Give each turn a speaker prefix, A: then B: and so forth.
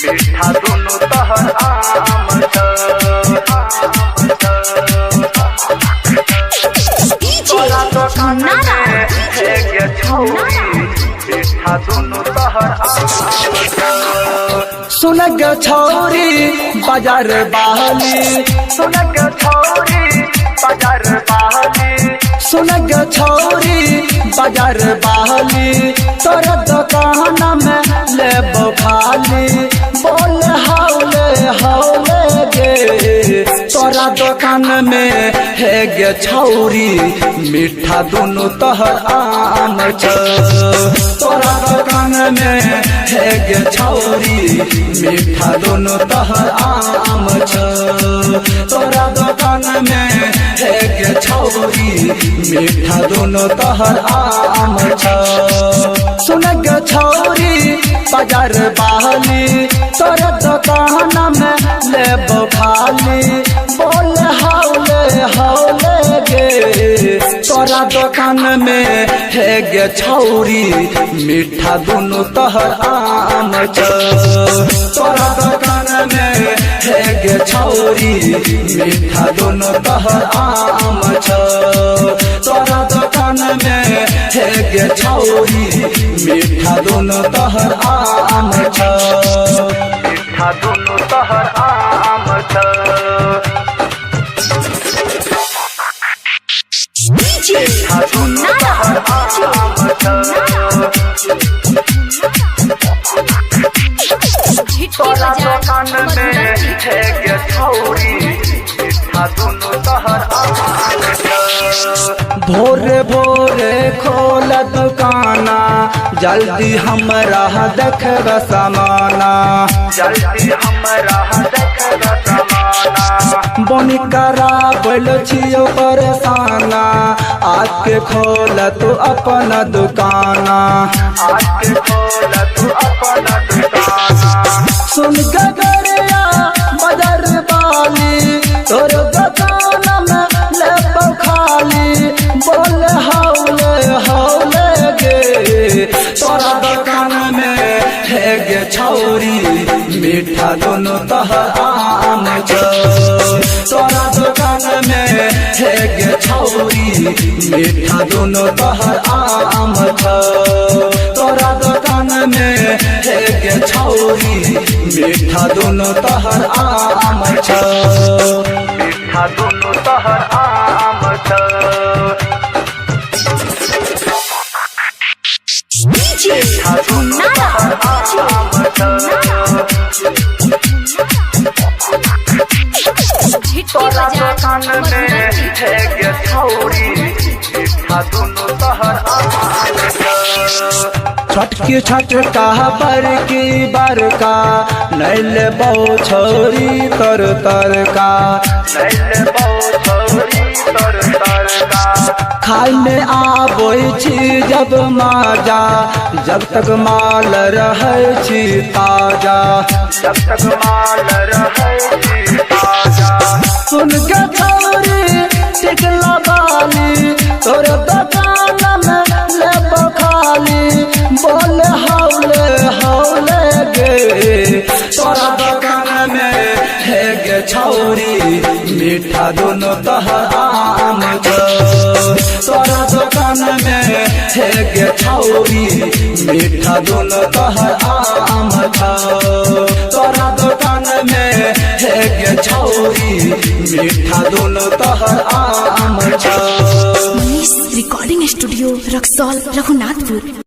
A: मीठा दोनों तहर आम तोरा दुकान में है गे छौरी मीठा दोनों तहर आम
B: सुनग छौरी बाजार बहली
A: सुनग छौरी बाजार बहली
B: सुनग छौरी बाजार बहली तोर दुकान में लेबो खाली बोल हौले हौले गे तोरा दुकान में है गे छौरी मीठा दोनों तहर आम छ तोरा दुकान में है गे छौरी मीठा दोनों तहर आम छ तोरा दुकान में है गे छौरी मीठा दोनों तहर आम छ सुनग छौरी बाजार बहली तोर दुकान में लेबो खाली बोल हौले हौले गे तोरा दुकान में है गे छौरी मीठा दोनों तहर आम छ तोरा दुकान में है गे छौरी मीठा दोनों तहर आम छ तोरा दुकान में है गे छौरी मीठा दोनों तहर आम छ
A: मीठा दोनों तहर आम मीठा दोनों तहर आम तोरा दुकान में है गे छौरी मीठा दोनों तहर आम
B: भोरे भोरे खोल दुकाना जल्दी हमरा देखब समाना
A: जल्दी हमरा देखब समाना
B: बनी करा बोल छियो परेशाना आके खोल तू अपन दुकाना
A: आके खोल तू अपन दुकाना
B: सुन गगरिया बाजार वाली तोर दुकान में लेबो खाली बोल हौले हौले गे तोरा दुकान में है गे छौरी मीठा दोनों तहर आम छ तोरा दुकान में है गे छौरी मीठा दोनों तहर आम छ तोरा दुकान में है गे छौरी मीठा दोनों तहर आम छ
A: मीठा दोनों तहर आम मीठा दोनों तहर आम तोरा दुकान में है गे छौरी मीठा दोनों तहर आम
B: छटकी छटका बरकी बरका नैल बो छौरी तर तरका
A: नैल बो छौरी तर तरका
B: खाय में आबै छी जब माजा जब तक माल रहै छी ताजा
A: जब तक माल रहै छी ताजा
B: सुन के छौरी टिकला बाली तोर दुकान में लेबो खाली बोल हौले हौले गे तोरा दुकान में है गे छौरी मीठा दोनों तहर आम छ तोरा दुकान में है गे छौरी मीठा दोनों तहर आम छ तोरा दुकान में है गे छौरी मीठा दोनों तहर आम छ
C: रिकॉर्डिंग स्टूडियो रक्सौल रघुनाथपुर।